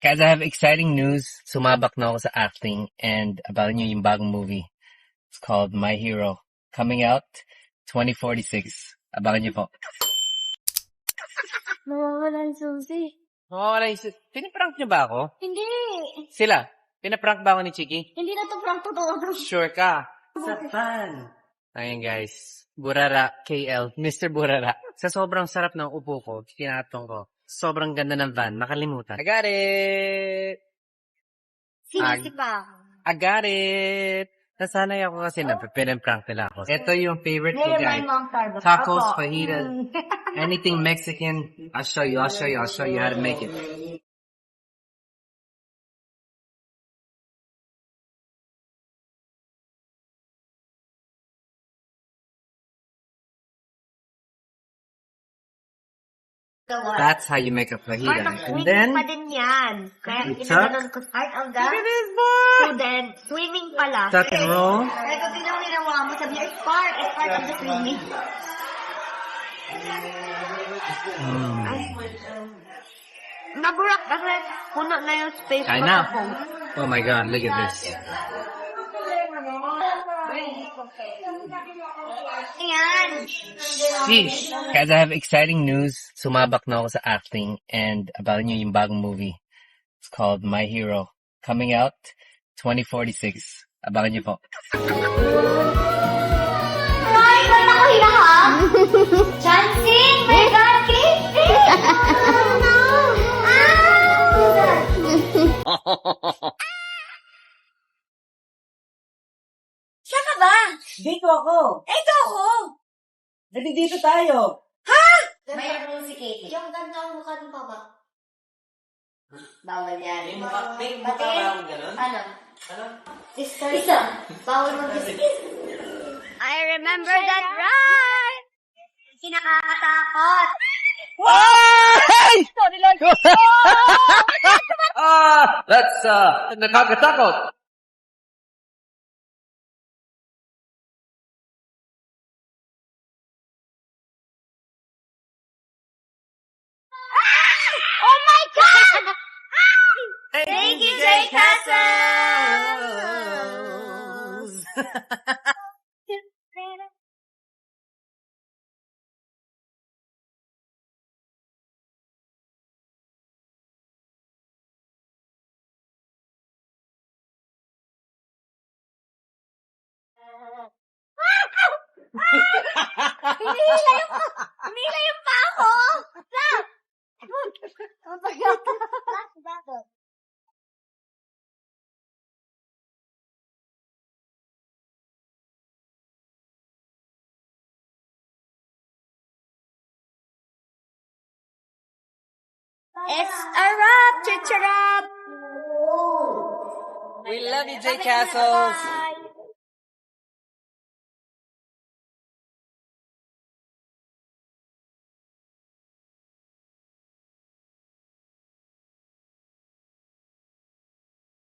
Guys, I have exciting news. Sumabak na ako sa acting and about nyo yung bagong movie. It's called My Hero. Coming out 2046. Abangan nyo po. Nawawala yung Suzy. Wala yung... Pinaprank nyo ba ako? Hindi. Sila? Pinaprank ba ako ni Chiki? Hindi na to prank totoo. Sure ka? Sa fan. Ayan guys. Burara, KL. Mr. Burara. Sa sobrang sarap ng upo ko, tinatong ko. Sobrang ganda ng van. Nakalimutan. I got it! Sinisipa. I got it! Nasanay ako kasi na pinaprank nila ako. Ito yung favorite ko guys. Tacos, fajitas, anything Mexican. I'll show you how to make it. That's how you make a fajita. And then, pa din yan. Kaya You ginaganon ko start of the look at this boy! student. Swimming pala. Tuck and roll. Kaya ito ginawa mo. Sabi niya, it's part of the swimming. Ay, naburak kasi puno na yung space I ko know. sa phone. Oh my god, look at this. Ayan. Sheesh. Guys, I have exciting news. Sumabak na ako sa acting and about nyo yung bagong movie. It's called My Hero. Coming out 2046. Abangan nyo po. Ay, ba't ako hinahang? Chancing! My God, Casey! Oh, no! Saan ka ba? Dito ako. Ito ako! Dito tayo. Mayroon si Katie. Yung ganda ang mukha ng papa. Bawal yan. May mukha Batiin. ba akong ganun? Ano? Ano? Sister. Isa. Bawal mag-kiss. I remember that ride! Kinakakatakot. Hey! Sorry, Lord. That's nakakatakot. Oh my God! Thank you, Jay Castles. Hinihila yung pa ako! Stop! Oh my God. Stop. It's a wrap, chicharap! We love you, Jay Castles.